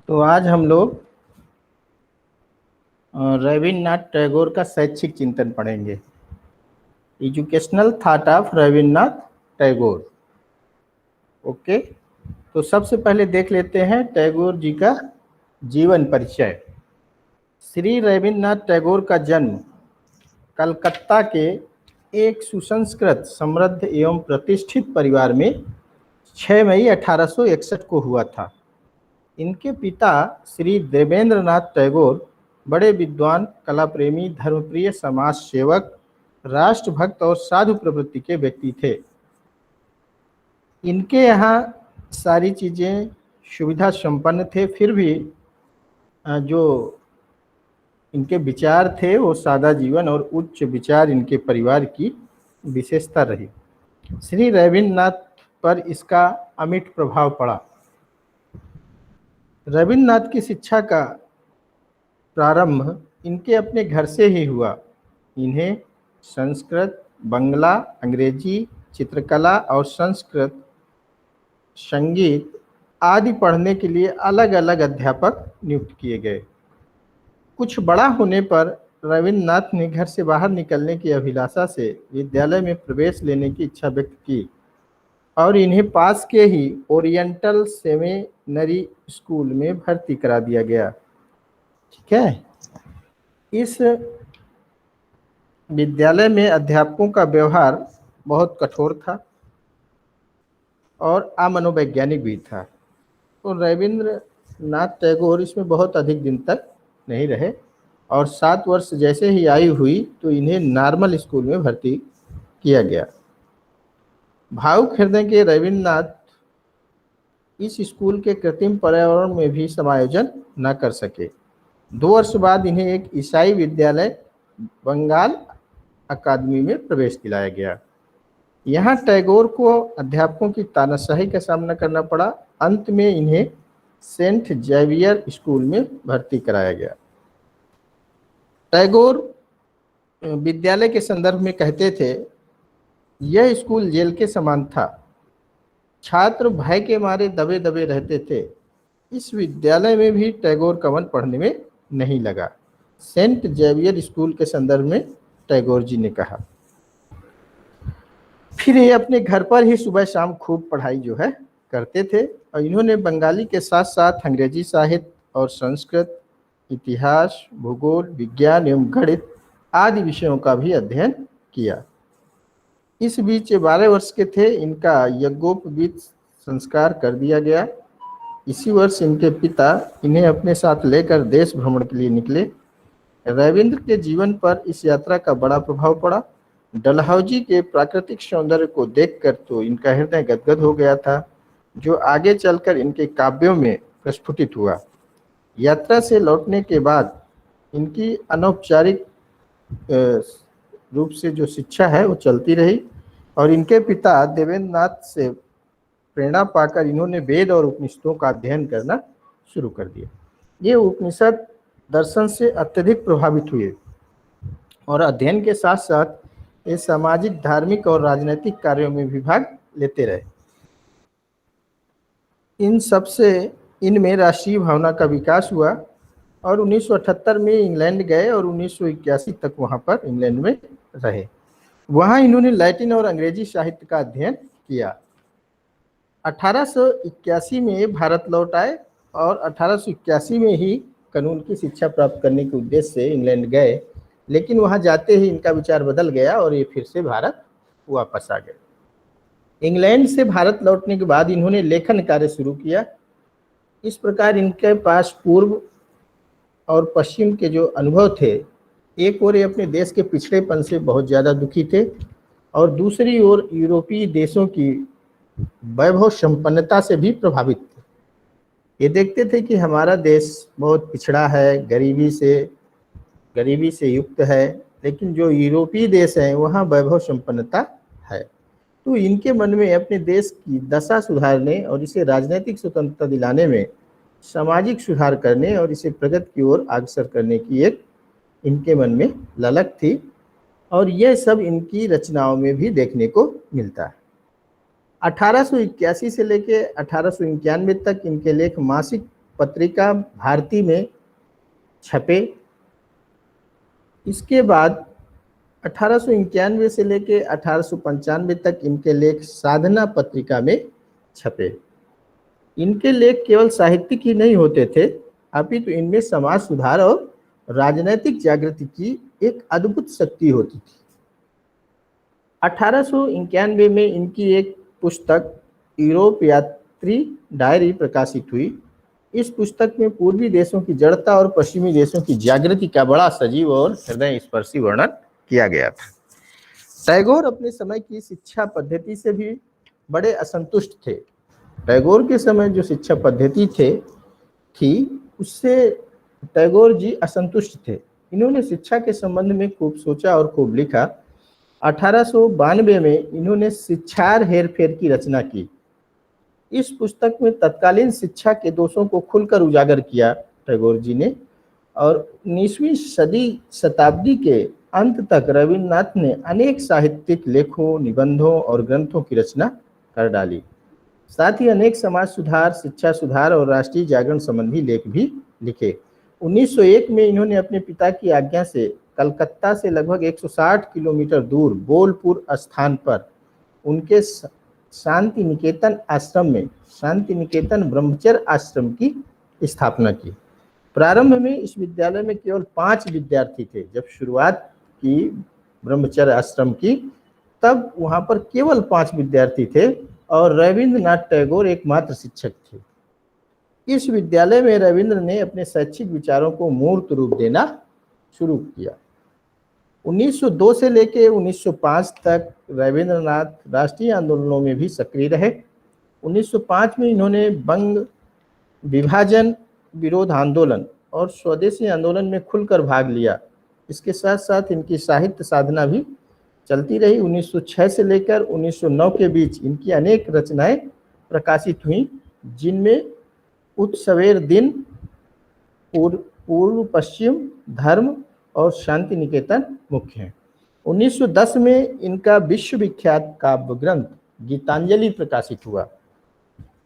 तो आज हम लोग रविन्द्रनाथ टैगोर का शैक्षिक चिंतन पढ़ेंगे। Educational thought of Rabindranath Tagore. Okay, तो सबसे पहले देख लेते हैं टैगोर जी का जीवन परिचय। श्री रविन्द्रनाथ टैगोर का जन्म कलकत्ता के एक सुसंस्कृत, समृद्ध एवं प्रतिष्ठित परिवार में 6 मई 1861 को हुआ था। इनके पिता श्री देवेंद्रनाथ टैगोर बड़े विद्वान, कला प्रेमी, धर्मप्रिय, समाज सेवक, राष्ट्रभक्त और साधु प्रवृत्ति के व्यक्ति थे। इनके यहाँ सारी चीज़ें सुविधा संपन्न थे, फिर भी जो इनके विचार थे वो सादा जीवन और उच्च विचार इनके परिवार की विशेषता रही। श्री रविन्द्रनाथ पर इसका अमिट प्रभाव पड़ा। रविन्द्रनाथ की शिक्षा का प्रारंभ इनके अपने घर से ही हुआ। इन्हें संस्कृत, बंगला, अंग्रेजी, चित्रकला और संस्कृत, संगीत आदि पढ़ने के लिए अलग अलग अध्यापक नियुक्त किए गए। कुछ बड़ा होने पर रविन्द्रनाथ ने घर से बाहर निकलने की अभिलाषा से विद्यालय में प्रवेश लेने की इच्छा व्यक्त की और इन्हें पास के ही ओरिएंटल सेमिनरी स्कूल में भर्ती करा दिया गया। ठीक है, इस विद्यालय में अध्यापकों का व्यवहार बहुत कठोर था और अमनोवैज्ञानिक भी था। तो रविन्द्रनाथ टैगोर इसमें बहुत अधिक दिन तक नहीं रहे और 7 वर्ष जैसे ही आयु हुई तो इन्हें नॉर्मल स्कूल में भर्ती किया गया। भावुक हृदय के रविन्द्रनाथ इस स्कूल के कृत्रिम पर्यावरण में भी समायोजन न कर सके। 2 वर्ष बाद इन्हें एक ईसाई विद्यालय बंगाल अकादमी में प्रवेश दिलाया गया। यहाँ टैगोर को अध्यापकों की तानाशाही का सामना करना पड़ा। अंत में इन्हें सेंट जेवियर स्कूल में भर्ती कराया गया। टैगोर विद्यालय के संदर्भ में कहते थे, यह स्कूल जेल के समान था। छात्र भय के मारे दबे दबे रहते थे। इस विद्यालय में भी टैगोर का मन पढ़ने में नहीं लगा। सेंट जेवियर स्कूल के संदर्भ में टैगोर जी ने कहा। फिर ये अपने घर पर ही सुबह शाम खूब पढ़ाई जो है करते थे और इन्होंने बंगाली के साथ साथ अंग्रेजी साहित्य और संस्कृत, इतिहास, भूगोल, विज्ञान एवं गणित आदि विषयों का भी अध्ययन किया। इस बीच 12 वर्ष के थे, इनका यज्ञोपवीत संस्कार कर दिया गया। इसी वर्ष इनके पिता इन्हें अपने साथ लेकर देश भ्रमण के लिए निकले। रविन्द्र के जीवन पर इस यात्रा का बड़ा प्रभाव पड़ा। डलहौजी के प्राकृतिक सौंदर्य को देखकर तो इनका हृदय गदगद हो गया था, जो आगे चलकर इनके काव्यों में प्रस्फुटित हुआ। यात्रा से लौटने के बाद इनकी अनौपचारिक रूप से जो शिक्षा है वो चलती रही और इनके पिता देवेंद्रनाथ से प्रेरणा पाकर इन्होंने वेद और उपनिषदों का अध्ययन करना शुरू कर दिया। ये उपनिषद दर्शन से अत्यधिक प्रभावित हुए और अध्ययन के साथ साथ ये सामाजिक, धार्मिक और राजनीतिक कार्यों में भी भाग लेते रहे। इनमें राष्ट्रीय भावना का विकास हुआ और 1978 में इंग्लैंड गए और 1981 तक वहाँ पर इंग्लैंड में रहे। वहाँ इन्होंने लैटिन और अंग्रेजी साहित्य का अध्ययन किया। 1881 में भारत लौट आए और 1881 में ही कानून की शिक्षा प्राप्त करने के उद्देश्य से इंग्लैंड गए, लेकिन वहाँ जाते ही इनका विचार बदल गया और ये फिर से भारत वापस आ गए। इंग्लैंड से भारत लौटने के बाद इन्होंने लेखन कार्य शुरू किया। इस प्रकार इनके पास पूर्व और पश्चिम के जो अनुभव थे, एक ओर ये अपने देश के पिछड़ेपन से बहुत ज़्यादा दुखी थे और दूसरी ओर यूरोपीय देशों की वैभव संपन्नता से भी प्रभावित थे। ये देखते थे कि हमारा देश बहुत पिछड़ा है, गरीबी से युक्त है, लेकिन जो यूरोपीय देश हैं वहाँ वैभव संपन्नता है। तो इनके मन में अपने देश की दशा सुधारने और इसे राजनीतिक स्वतंत्रता दिलाने में, सामाजिक सुधार करने और इसे प्रगति की ओर अग्रसर करने की एक इनके मन में ललक थी और यह सब इनकी रचनाओं में भी देखने को मिलता है। 1881 से लेकर 1891 तक इनके लेख मासिक पत्रिका भारती में छपे। इसके बाद 1891 से लेकर 1895 तक इनके लेख साधना पत्रिका में छपे। इनके लेख केवल साहित्यिक ही नहीं होते थे, अपितु इनमें समाज सुधार और राजनैतिक जागृति की एक अद्भुत शक्ति होती थी। 1891 में इनकी एक पुस्तक यूरोप यात्री डायरी प्रकाशित हुई। इस पुस्तक में पूर्वी देशों की जड़ता और पश्चिमी देशों की जागृति का बड़ा सजीव और हृदय स्पर्शी वर्णन किया गया था। टैगोर अपने समय की शिक्षा पद्धति से भी बड़े असंतुष्ट थे। टैगोर के समय जो शिक्षा पद्धति थी उससे टैगोर जी असंतुष्ट थे। इन्होंने शिक्षा के संबंध में खूब सोचा और खूब लिखा। 1892 में इन्होंने शिक्षार हेरफेर की रचना की। इस पुस्तक में तत्कालीन शिक्षा के दोषों को खुलकर उजागर किया टैगोर जी ने, और 19वीं शताब्दी के अंत तक रविन्द्रनाथ ने अनेक साहित्यिक लेखों, निबंधों और ग्रंथों की रचना कर डाली। साथ ही अनेक समाज सुधार, शिक्षा सुधार और राष्ट्रीय जागरण संबंधी लेख भी लिखे। 1901 में इन्होंने अपने पिता की आज्ञा से कलकत्ता से लगभग 160 किलोमीटर दूर बोलपुर स्थान पर उनके शांति निकेतन आश्रम में शांति निकेतन ब्रह्मचर्य आश्रम की स्थापना की। प्रारंभ में इस विद्यालय में केवल 5 विद्यार्थी थे। जब शुरुआत की ब्रह्मचर्य आश्रम की तब वहां पर केवल 5 विद्यार्थी थे और रविन्द्रनाथ टैगोर एकमात्र शिक्षक थे। इस विद्यालय में रविंद्र ने अपने शैक्षिक विचारों को मूर्त रूप देना शुरू किया। 1902 से लेकर 1905 तक रविंद्रनाथ राष्ट्रीय आंदोलनों में भी सक्रिय रहे। 1905 में इन्होंने बंग विभाजन विरोध आंदोलन और स्वदेशी आंदोलन में खुलकर भाग लिया। इसके साथ साथ इनकी साहित्य साधना भी चलती रही। 1906 से लेकर 1909 के बीच इनकी अनेक रचनाएं प्रकाशित हुई, जिनमें उत्सवेर दिन, पूर्व पश्चिम, धर्म और शांति निकेतन मुख्य हैं। 1910 में इनका विश्वविख्यात काव्य ग्रंथ गीतांजलि प्रकाशित हुआ।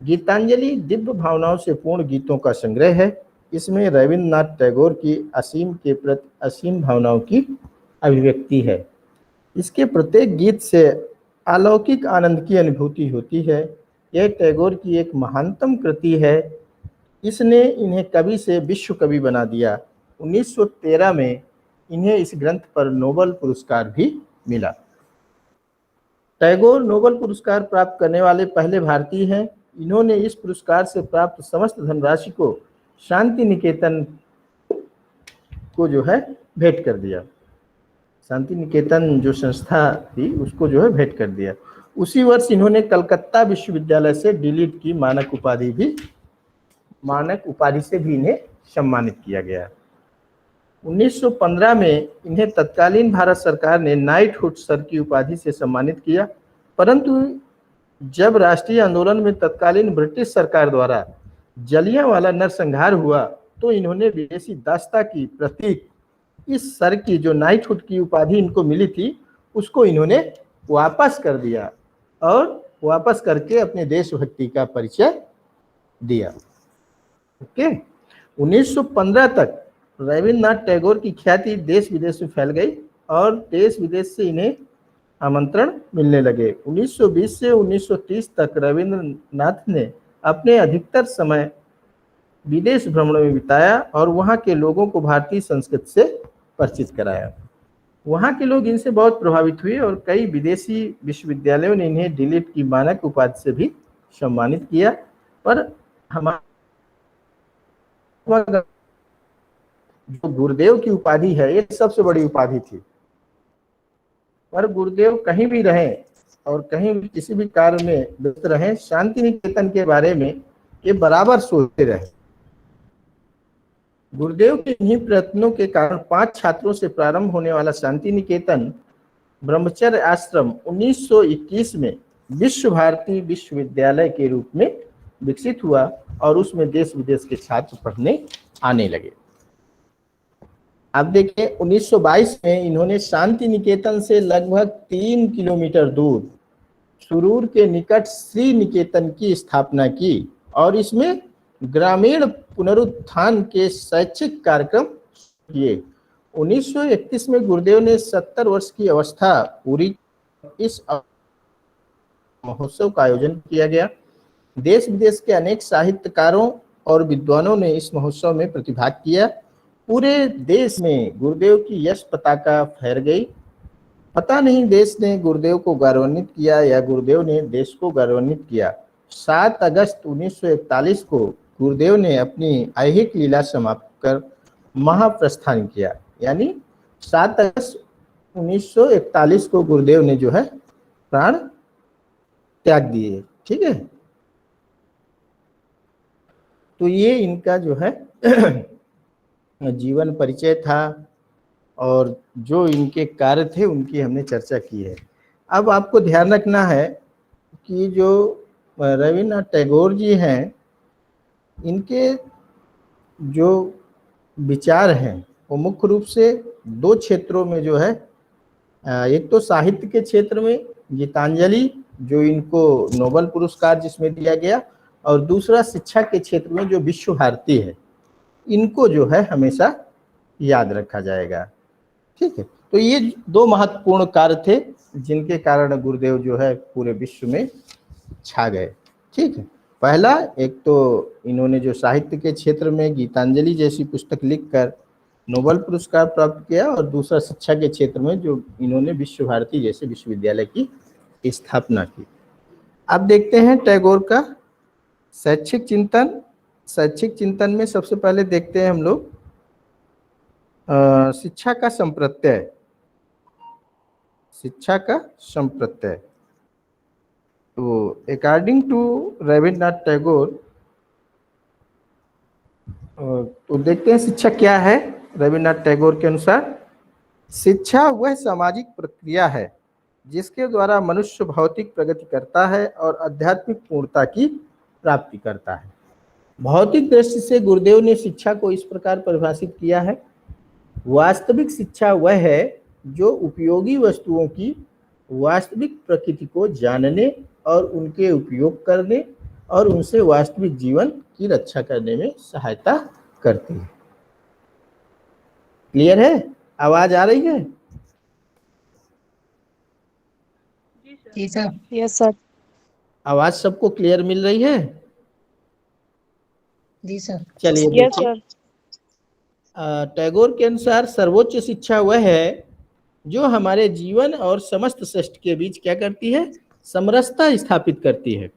गीतांजलि दिव्य भावनाओं से पूर्ण गीतों का संग्रह है। इसमें रविन्द्रनाथ टैगोर की असीम के प्रति असीम भावनाओं की अभिव्यक्ति है। इसके प्रत्येक गीत से अलौकिक आनंद की अनुभूति होती है। यह टैगोर की एक महानतम कृति है। इसने इन्हें कवि से विश्व कवि बना दिया। 1913 में इन्हें इस ग्रंथ पर नोबेल पुरस्कार भी मिला। टैगोर नोबेल पुरस्कार प्राप्त करने वाले पहले भारतीय हैं। इन्होंने इस पुरस्कार से प्राप्त समस्त धनराशि को शांति निकेतन को जो है भेंट कर दिया। शांति निकेतन जो संस्था थी उसको जो है भेंट कर दिया। उसी वर्ष इन्होंने कलकत्ता विश्वविद्यालय से डीलिट की मानक उपाधि से भी इन्हें सम्मानित किया गया। 1915 में इन्हें तत्कालीन भारत सरकार ने नाइटहुड सर की उपाधि से सम्मानित किया, परंतु जब राष्ट्रीय आंदोलन में तत्कालीन ब्रिटिश सरकार द्वारा जलियांवाला नरसंहार हुआ तो इन्होंने विदेशी दास्ता की प्रतीक इस सर की जो नाइटहुड की उपाधि इनको मिली थी उसको इन्होंने वापस कर दिया और वापस करके अपने देशभक्ति का परिचय दिया। ओके, 1915 तक रविन्द्रनाथ टैगोर की ख्याति देश विदेश में फैल गई और देश विदेश से इन्हें आमंत्रण मिलने लगे। 1920 से 1930 तक रविन्द्रनाथ ने अपने अधिकतर समय विदेश भ्रमण में बिताया और वहाँ के लोगों को भारतीय संस्कृति से परिचित कराया। वहाँ के लोग इनसे बहुत प्रभावित हुए और कई विदेशी विश्वविद्यालयों ने इन्हें डीलिट की मानक उपाधि से भी सम्मानित किया। पर हमारा जो गुरुदेव की उपाधि है ये सबसे बड़ी उपाधि थी। पर गुरुदेव कहीं भी रहें और कहीं भी किसी भी कार्य में व्यस्त रहें, शांति निकेतन के बारे में ये बराबर सोचते रहे। गुरुदेव के इन्हीं प्रयत्नों के कारण 5 छात्रों से प्रारंभ होने वाला शांति निकेतन ब्रह्मचर्य आश्रम 1921 में विश्व भारती विश्वविद्यालय के रूप में विकसित हुआ और उसमें देश विदेश के छात्र पढ़ने आने लगे। अब देखिए 1922 में इन्होंने शांति निकेतन से लगभग 3 किलोमीटर दूर सुरूर के निकट श्री निकेतन की स्थापना की और इसमें ग्रामीण पुनरुत्थान के शैक्षिक कार्यक्रम किए। 1931 में गुरुदेव ने 70 वर्ष की अवस्था पूरी। इस महोत्सव का आयोजन किया गया। देश विदेश के अनेक साहित्यकारों और विद्वानों ने इस महोत्सव में प्रतिभाग किया। पूरे देश में गुरुदेव की यश पताका फहर गई। पता नहीं देश ने गुरुदेव को गौरवान्वित किया या गुरुदेव ने देश को गौरवान्वित किया। 7 अगस्त 1941 को गुरुदेव ने अपनी ऐहिक लीला समाप्त कर महाप्रस्थान किया। यानी 7 अगस्त 1941 को गुरुदेव ने जो है प्राण त्याग दिए। ठीक है, तो ये इनका जो है जीवन परिचय था और जो इनके कार्य थे उनकी हमने चर्चा की है। अब आपको ध्यान रखना है कि जो रविन्द्रनाथ टैगोर जी हैं, इनके जो विचार हैं वो मुख्य रूप से 2 क्षेत्रों में जो है, एक तो साहित्य के क्षेत्र में गीतांजलि जो इनको नोबेल पुरस्कार जिसमें दिया गया, और दूसरा शिक्षा के क्षेत्र में जो विश्व भारती है, इनको जो है हमेशा याद रखा जाएगा। ठीक है, तो ये 2 महत्वपूर्ण कार्य थे जिनके कारण गुरुदेव जो है पूरे विश्व में छा गए। ठीक है, पहला एक तो इन्होंने जो साहित्य के क्षेत्र में गीतांजलि जैसी पुस्तक लिखकर नोबेल पुरस्कार प्राप्त किया, और दूसरा शिक्षा के क्षेत्र में जो इन्होंने विश्व भारती जैसे विश्वविद्यालय की स्थापना की। अब देखते हैं टैगोर का शैक्षिक चिंतन। शैक्षिक चिंतन में सबसे पहले देखते हैं हम लोग शिक्षा का संप्रत्यय। शिक्षा का संप्रत्यय, तो अकॉर्डिंग टू रविन्द्रनाथ टैगोर, तो देखते हैं शिक्षा क्या है। रविन्द्रनाथ टैगोर के अनुसार शिक्षा वह सामाजिक प्रक्रिया है जिसके द्वारा मनुष्य भौतिक प्रगति करता है और आध्यात्मिक पूर्णता की प्राप्ति करता है। भौतिक दृष्टि से गुरुदेव ने शिक्षा को इस प्रकार परिभाषित किया है: वास्तविक शिक्षा वह है जो उपयोगी वस्तुओं की वास्तविक प्रकृति को जानने और उनके उपयोग करने और उनसे वास्तविक जीवन की रक्षा करने में सहायता करती है। क्लियर है? आवाज आ रही है? जी सर। Yes sir. आवाज सबको क्लियर मिल रही है? जी सर। चलिए यस देखिए, सर। टैगोर के अनुसार सर्वोच्च शिक्षा वह है जो हमारे जीवन और समस्त सृष्टि के बीच क्या करती है? समरसता स्थापित करती है।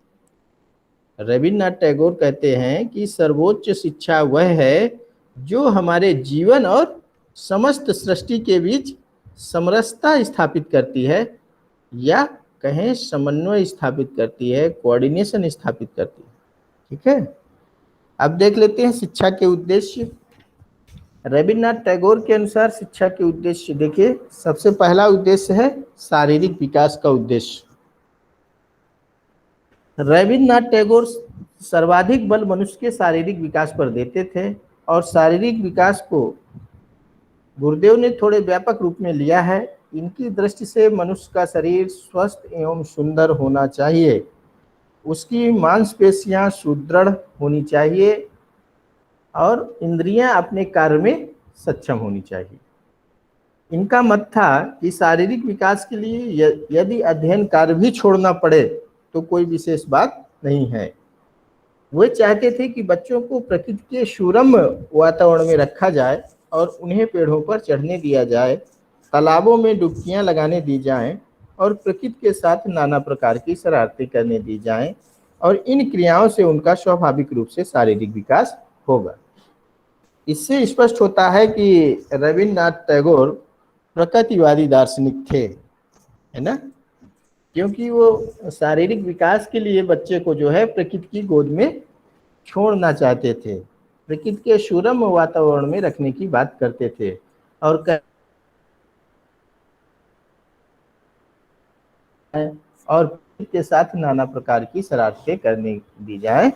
रविन्द्रनाथ टैगोर कहते हैं कि सर्वोच्च शिक्षा वह है जो हमारे जीवन और समस्त सृष्टि के बीच समरसता स्थापित करती है, या कहें समन्वय स्थापित करती है, कोऑर्डिनेशन स्थापित करती है। ठीक है, अब देख लेते हैं शिक्षा के उद्देश्य। रविन्द्रनाथ टैगोर के अनुसार शिक्षा के उद्देश्य देखिए, सबसे पहला उद्देश्य है शारीरिक विकास का उद्देश्य। रविन्द्रनाथ टैगोर सर्वाधिक बल मनुष्य के शारीरिक विकास पर देते थे, और शारीरिक विकास को गुरुदेव ने थोड़े व्यापक रूप में लिया है। इनकी दृष्टि से मनुष्य का शरीर स्वस्थ एवं सुंदर होना चाहिए, उसकी मांसपेशियां सुदृढ़ होनी चाहिए और इंद्रियां अपने कार्य में सक्षम होनी चाहिए। इनका मत था कि शारीरिक विकास के लिए यदि अध्ययन कार्य भी छोड़ना पड़े तो कोई विशेष बात नहीं है। वे चाहते थे कि बच्चों को प्रकृति के सुरम्य वातावरण में रखा जाए और उन्हें पेड़ों पर चढ़ने दिया जाए, तालाबों में डुबकियां लगाने दी जाएं और प्रकृति के साथ नाना प्रकार की शरारतें करने दी जाएं, और इन क्रियाओं से उनका स्वाभाविक रूप से शारीरिक विकास होगा। इससे स्पष्ट होता है कि रविन्द्रनाथ टैगोर प्रकृतिवादी दार्शनिक थे, है ना, क्योंकि वो शारीरिक विकास के लिए बच्चे को जो है प्रकृति की गोद में छोड़ना चाहते थे, प्रकृति के सुरम्य वातावरण में रखने की बात करते थे, और प्रकृति के साथ नाना प्रकार की शरारतें करने दी जाए,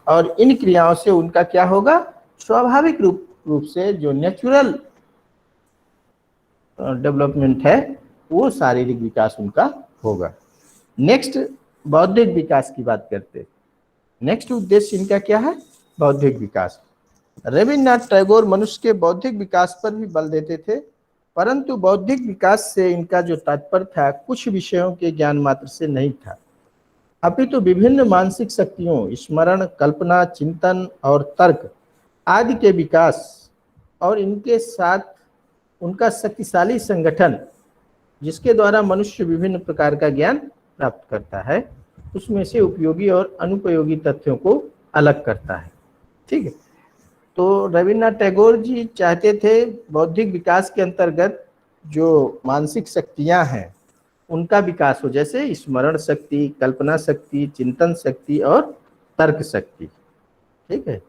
और इन क्रियाओं से उनका क्या होगा? स्वाभाविक रूप से जो नेचुरल डेवलपमेंट है वो शारीरिक विकास उनका होगा। नेक्स्ट बौद्धिक विकास की बात करते हैं। नेक्स्ट उद्देश्य इनका क्या है? बौद्धिक विकास। रविन्द्रनाथ टैगोर मनुष्य के बौद्धिक विकास पर भी बल देते थे, परंतु बौद्धिक विकास से इनका जो तात्पर्य था कुछ विषयों के ज्ञान मात्र से नहीं था, अपितु विभिन्न मानसिक शक्तियों, स्मरण, कल्पना, चिंतन और तर्क आदि के विकास और इनके साथ उनका शक्तिशाली संगठन, जिसके द्वारा मनुष्य विभिन्न प्रकार का ज्ञान प्राप्त करता है, उसमें से उपयोगी और अनुपयोगी तथ्यों को अलग करता है। ठीक है, तो रविन्द्रनाथ टैगोर जी चाहते थे बौद्धिक विकास के अंतर्गत जो मानसिक शक्तियां हैं उनका विकास हो, जैसे स्मरण शक्ति, कल्पना शक्ति, चिंतन शक्ति और तर्क शक्ति। ठीक है,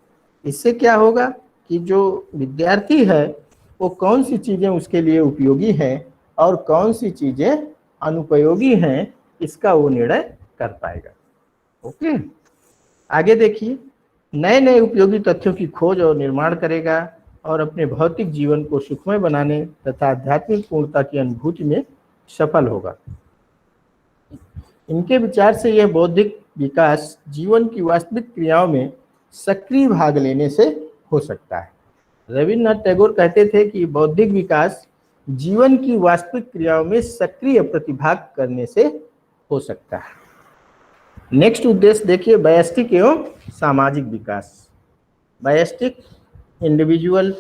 इससे क्या होगा कि जो विद्यार्थी है वो कौन सी चीजें उसके लिए उपयोगी हैं और कौन सी चीजें अनुपयोगी हैं, इसका वो निर्णय कर पाएगा। ओके, आगे देखिए, नए नए उपयोगी तथ्यों की खोज और निर्माण करेगा और अपने भौतिक जीवन को सुखमय बनाने तथा आध्यात्मिक पूर्णता की अनुभूति में सफल होगा। इनके विचार से यह बौद्धिक विकास जीवन की वास्तविक क्रियाओं में सक्रिय भाग लेने से हो सकता है। रविन्द्रनाथ टैगोर कहते थे कि बौद्धिक विकास जीवन की वास्तविक क्रियाओं में सक्रिय प्रतिभाग करने से हो सकता है। नेक्स्ट उद्देश्य देखिए, वैयक्तिक एवं सामाजिक विकास। वैयक्तिक इंडिविजुअल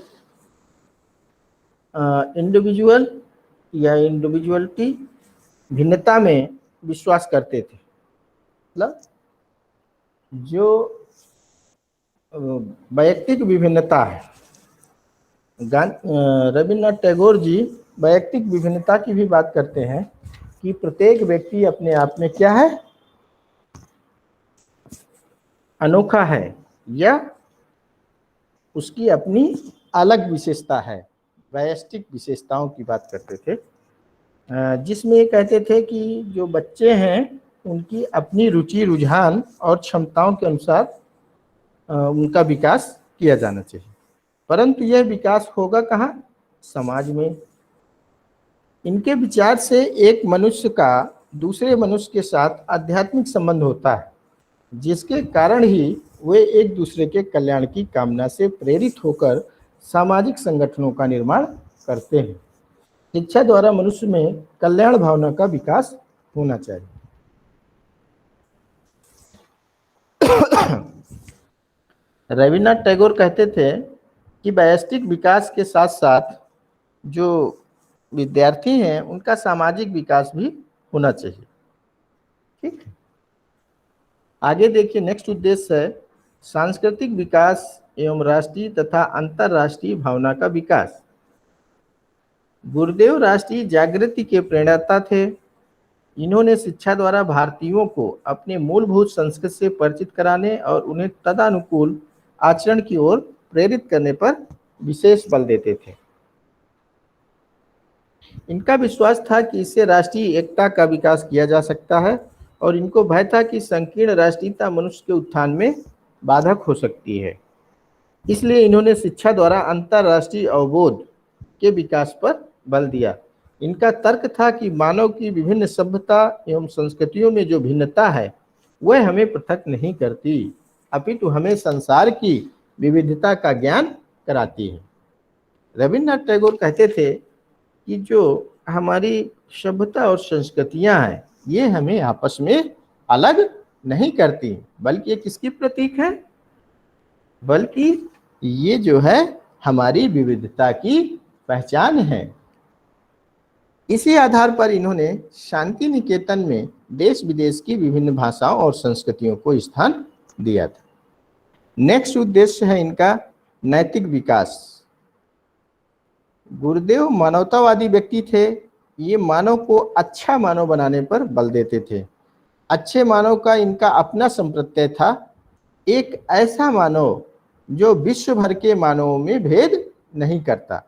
या इंडिविजुअलिटी भिन्नता में विश्वास करते थे। मतलब जो वैयक्तिक विभिन्नता है, रविन्द्रनाथ टैगोर जी वैयक्तिक विभिन्नता की भी बात करते हैं कि प्रत्येक व्यक्ति अपने आप में क्या है, अनोखा है या उसकी अपनी अलग विशेषता है। वैयक्तिक विशेषताओं की बात करते थे, जिसमें ये कहते थे कि जो बच्चे हैं उनकी अपनी रुचि, रुझान और क्षमताओं के अनुसार उनका विकास किया जाना चाहिए, परंतु यह विकास होगा कहाँ, समाज में। इनके विचार से एक मनुष्य का दूसरे मनुष्य के साथ आध्यात्मिक संबंध होता है, जिसके कारण ही वे एक दूसरे के कल्याण की कामना से प्रेरित होकर सामाजिक संगठनों का निर्माण करते हैं। शिक्षा द्वारा मनुष्य में कल्याण भावना का विकास होना चाहिए। रविन्द्रनाथ टैगोर कहते थे कि वैयक्तिक विकास के साथ साथ जो विद्यार्थी हैं उनका सामाजिक विकास भी होना चाहिए। ठीक है, आगे देखिए, नेक्स्ट उद्देश्य है सांस्कृतिक विकास एवं राष्ट्रीय तथा अंतर्राष्ट्रीय भावना का विकास। गुरुदेव राष्ट्रीय जागृति के प्रणेता थे। इन्होंने शिक्षा द्वारा भारतीयों को अपने मूलभूत संस्कृति से परिचित कराने और उन्हें तदनुकूल आचरण की ओर प्रेरित करने पर विशेष बल देते थे। इनका विश्वास था कि इससे राष्ट्रीय एकता का विकास किया जा सकता है और इनको भय था कि संकीर्ण राष्ट्रीयता मनुष्य के उत्थान में बाधक हो सकती है। इसलिए इन्होंने शिक्षा द्वारा अंतर्राष्ट्रीय अवबोध के विकास पर बल दिया। इनका तर्क था कि मानव की विभिन्न सभ्यता एवं संस्कृतियों में जो भिन्नता है वह हमें पृथक नहीं करती, अपितु हमें संसार की विविधता का ज्ञान कराती है। रविन्द्रनाथ टैगोर कहते थे कि जो हमारी सभ्यता और संस्कृतियां हैं ये हमें आपस में अलग नहीं करती, बल्कि ये किसकी प्रतीक है, बल्कि ये जो है हमारी विविधता की पहचान है। इसी आधार पर इन्होंने शांति निकेतन में देश विदेश की विभिन्न भाषाओं और संस्कृतियों को स्थान दिया था। नेक्स्ट उद्देश्य है इनका नैतिक विकास। गुरुदेव मानवतावादी व्यक्ति थे। ये मानव को अच्छा मानव बनाने पर बल देते थे। अच्छे मानव का इनका अपना संप्रत्यय था, एक ऐसा मानव जो विश्व भर के मानवों में भेद नहीं करता।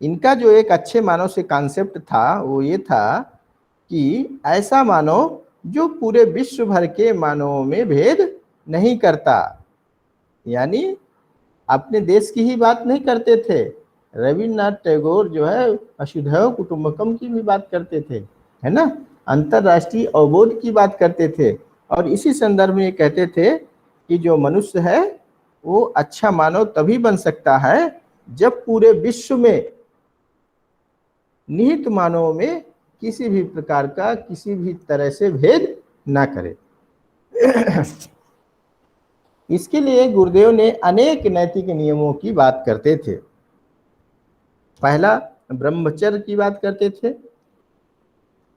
इनका जो एक अच्छे मानव से कॉन्सेप्ट था वो ये था कि ऐसा मानव जो पूरे विश्व भर के मानवों में भेद नहीं करता, यानी अपने देश की ही बात नहीं करते थे। रविन्द्रनाथ टैगोर जो है वसुधैव कुटुंबकम की भी बात करते थे, है ना, अंतर्राष्ट्रीय अवबोध की बात करते थे। और इसी संदर्भ में कहते थे कि जो मनुष्य है वो अच्छा मानव तभी बन सकता है जब पूरे विश्व में निहित मानवों में किसी भी प्रकार का किसी भी तरह से भेद ना करे। इसके लिए गुरुदेव ने अनेक नैतिक नियमों की बात करते थे। पहला, ब्रह्मचर्य की बात करते थे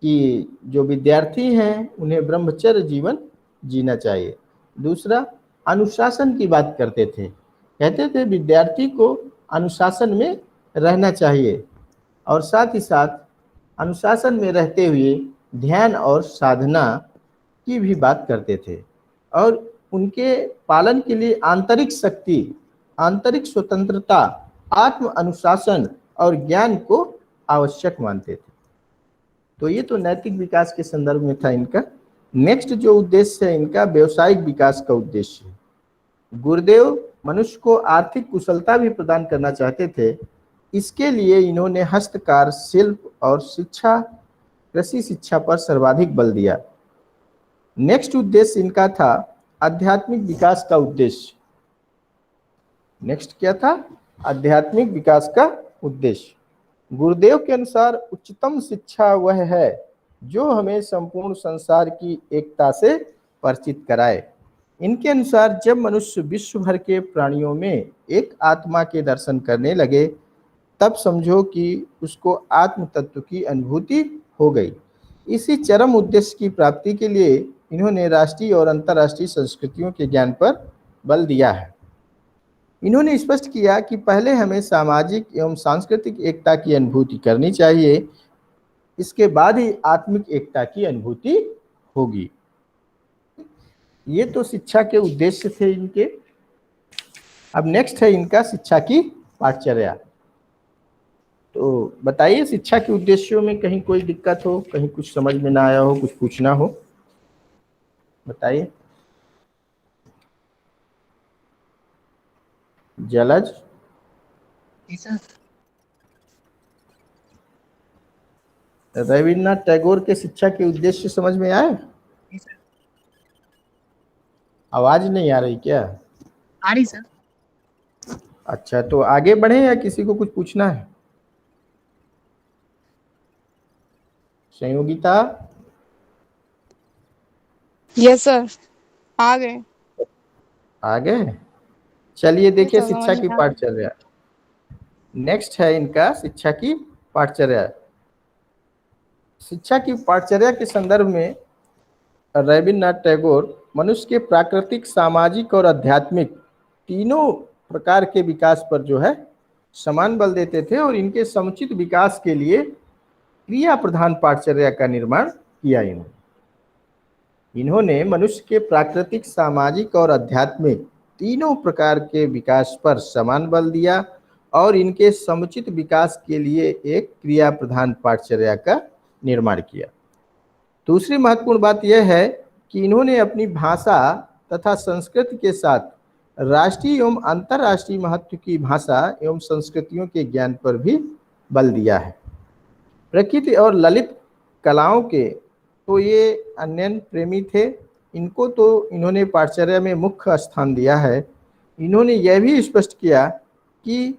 कि जो विद्यार्थी हैं उन्हें ब्रह्मचर्य जीवन जीना चाहिए। दूसरा, अनुशासन की बात करते थे, कहते थे विद्यार्थी को अनुशासन में रहना चाहिए और साथ ही साथ अनुशासन में रहते हुए ध्यान और साधना की भी बात करते थे और उनके पालन के लिए आंतरिक शक्ति, आंतरिक स्वतंत्रता, आत्म अनुशासन और ज्ञान को आवश्यक मानते थे। तो ये तो नैतिक विकास के संदर्भ में था इनका। नेक्स्ट जो उद्देश्य है इनका, व्यवसायिक विकास का उद्देश्य है। गुरुदेव मनुष्य को आर्थिक कुशलता भी प्रदान करना चाहते थे। इसके लिए इन्होंने हस्तकार, शिल्प और शिक्षा, कृषि शिक्षा पर सर्वाधिक बल दिया। नेक्स्ट उद्देश्य इनका था आध्यात्मिक विकास का उद्देश्य। नेक्स्ट क्या था? आध्यात्मिक विकास का उद्देश्य। गुरुदेव के अनुसार उच्चतम शिक्षा वह है जो हमें संपूर्ण संसार की एकता से परिचित कराए। इनके अनुसार जब मनुष्य विश्व भर के प्राणियों में एक आत्मा के दर्शन करने लगे तब समझो कि उसको आत्म तत्व की अनुभूति हो गई। इसी चरम उद्देश्य की प्राप्ति के लिए इन्होंने राष्ट्रीय और अंतर्राष्ट्रीय संस्कृतियों के ज्ञान पर बल दिया है। इन्होंने स्पष्ट किया कि पहले हमें सामाजिक एवं सांस्कृतिक एकता की अनुभूति करनी चाहिए, इसके बाद ही आत्मिक एकता की अनुभूति होगी। ये तो शिक्षा के उद्देश्य थे इनके। अब नेक्स्ट है इनका शिक्षा की पाठचर्या। तो बताइए शिक्षा के उद्देश्यों में कहीं कोई दिक्कत हो, कहीं कुछ समझ में ना आया हो, कुछ पूछना हो, बताइए। जलज? जी सर। रविन्द्रनाथ टैगोर के शिक्षा के उद्देश्य समझ में आए? जी सर। आवाज नहीं आ रही क्या? आ रही सर। अच्छा, तो आगे बढ़े या किसी को कुछ पूछना है? संयोगिता? यस सर, आ गए। आ गए? चलिए देखिए सर, शिक्षा समझ की में आ गया। पाठचर्या। नेक्स्ट है इनका शिक्षा की पाठचर्या। शिक्षा की पाठचर्या के संदर्भ में रविन्द्रनाथ टैगोर मनुष्य के प्राकृतिक, सामाजिक और आध्यात्मिक तीनों प्रकार के विकास पर जो है समान बल देते थे और इनके समुचित विकास के लिए क्रिया प्रधान पाठचर्या का निर्माण किया। इन्होंने मनुष्य के प्राकृतिक, सामाजिक और आध्यात्मिक तीनों प्रकार के विकास पर समान बल दिया और इनके समुचित विकास के लिए एक क्रिया प्रधान पाठचर्या का निर्माण किया। दूसरी महत्वपूर्ण बात यह है कि इन्होंने अपनी भाषा तथा संस्कृति के साथ राष्ट्रीय एवं अंतर्राष्ट्रीय महत्व की भाषा एवं संस्कृतियों के ज्ञान पर भी बल दिया है। प्रकृति और ललित कलाओं के तो ये अन्यन प्रेमी थे, इनको तो इन्होंने पाठचर्या में मुख्य स्थान दिया है। इन्होंने यह भी स्पष्ट किया कि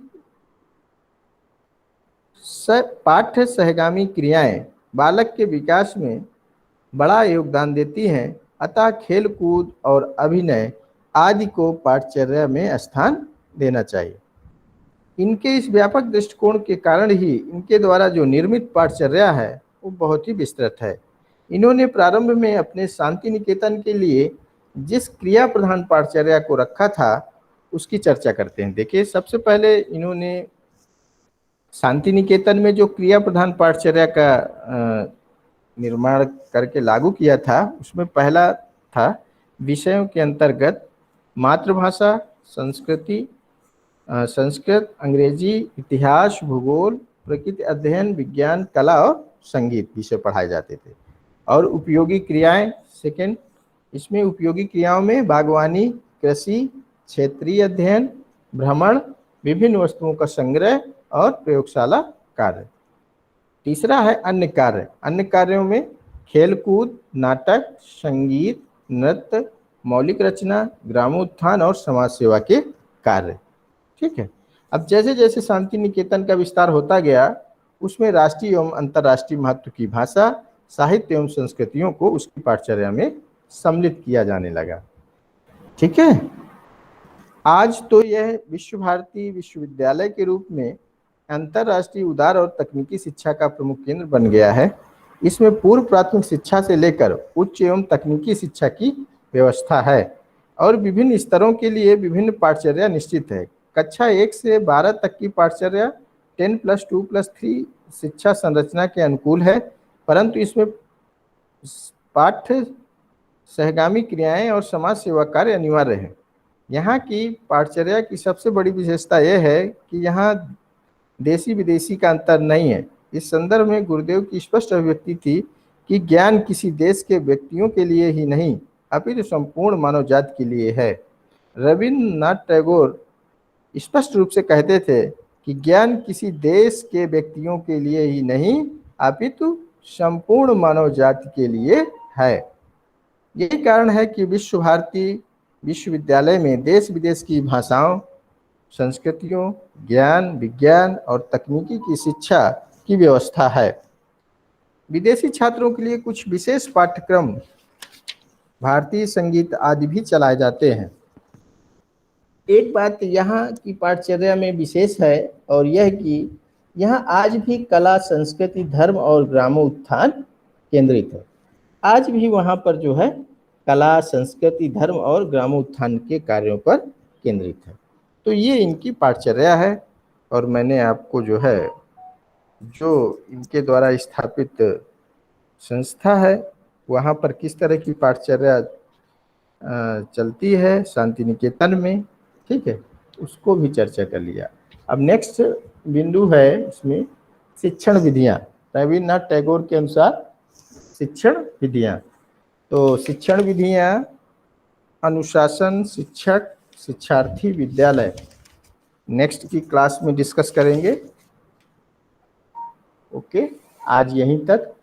पाठ्य सहगामी क्रियाएं बालक के विकास में बड़ा योगदान देती हैं, अतः खेल कूद और अभिनय आदि को पाठचर्या में स्थान देना चाहिए। इनके इस व्यापक दृष्टिकोण के कारण ही इनके द्वारा जो निर्मित पाठचर्या है वो बहुत ही विस्तृत है। इन्होंने प्रारंभ में अपने शांति निकेतन के लिए जिस क्रिया प्रधान पाठचर्या को रखा था उसकी चर्चा करते हैं। देखिए सबसे पहले इन्होंने शांति निकेतन में जो क्रिया प्रधान पाठचर्या का निर्माण करके लागू किया था उसमें पहला था विषयों के अंतर्गत मातृभाषा, संस्कृति, संस्कृत, अंग्रेजी, इतिहास, भूगोल, प्रकृति अध्ययन, विज्ञान, कला और संगीत विषय पढ़ाए जाते थे। और उपयोगी क्रियाएं सेकंड, इसमें उपयोगी क्रियाओं में बागवानी, कृषि, क्षेत्रीय अध्ययन, भ्रमण, विभिन्न वस्तुओं का संग्रह और प्रयोगशाला कार्य। तीसरा है अन्य कार्य। अन्य कार्यों में खेलकूद, नाटक, संगीत, नृत्य, मौलिक रचना, ग्रामोत्थान और समाज सेवा के कार्य। ठीक है। अब जैसे जैसे शांति निकेतन का विस्तार होता गया, उसमें राष्ट्रीय एवं अंतर्राष्ट्रीय महत्व की भाषा, साहित्य एवं संस्कृतियों को उसकी पाठचर्या में सम्मिलित किया जाने लगा। ठीक है। आज तो यह विश्व भारती विश्वविद्यालय के रूप में अंतर्राष्ट्रीय उदार और तकनीकी शिक्षा का प्रमुख केंद्र बन गया है। इसमें पूर्व प्राथमिक शिक्षा से लेकर उच्च एवं तकनीकी शिक्षा की व्यवस्था है और विभिन्न स्तरों के लिए विभिन्न पाठचर्या निश्चित है। कक्षा 1 से 12 तक की पाठचर्या 10+2+3 शिक्षा संरचना के अनुकूल है, परंतु इसमें पाठ्य सहगामी क्रियाएं और समाज सेवा कार्य अनिवार्य है। यहाँ की पाठचर्या की सबसे बड़ी विशेषता यह है कि यहाँ देशी विदेशी का अंतर नहीं है। इस संदर्भ में गुरुदेव की स्पष्ट अभिव्यक्ति थी कि ज्ञान किसी देश के व्यक्तियों के लिए ही नहीं, अपितु संपूर्ण मानव जाति के लिए है। रविन्द्रनाथ टैगोर स्पष्ट रूप से कहते थे कि ज्ञान किसी देश के व्यक्तियों के लिए ही नहीं, अपितु संपूर्ण मानव जाति के लिए है। यही कारण है कि विश्व भारती विश्वविद्यालय में देश विदेश की भाषाओं, संस्कृतियों, ज्ञान, विज्ञान और तकनीकी की शिक्षा की व्यवस्था है। विदेशी छात्रों के लिए कुछ विशेष पाठ्यक्रम, भारतीय संगीत आदि भी चलाए जाते हैं। एक बात यहाँ की पाठचर्या में विशेष है और यह कि यहाँ आज भी कला, संस्कृति, धर्म और ग्रामोत्थान केंद्रित है। आज भी वहाँ पर जो है कला, संस्कृति, धर्म और ग्रामोत्थान के कार्यों पर केंद्रित है। तो ये इनकी पाठचर्या है और मैंने आपको जो है जो इनके द्वारा स्थापित संस्था है वहाँ पर किस तरह की पाठचर्या चलती है शांति निकेतन में, ठीक है, उसको भी चर्चा कर लिया। अब नेक्स्ट बिंदु है इसमें शिक्षण विधियाँ। रविन्द्रनाथ टैगोर के अनुसार शिक्षण विधियाँ, तो शिक्षण विधियाँ अनुशासन, शिक्षक, शिक्षार्थी, विद्यालय नेक्स्ट की क्लास में डिस्कस करेंगे। ओके, आज यहीं तक।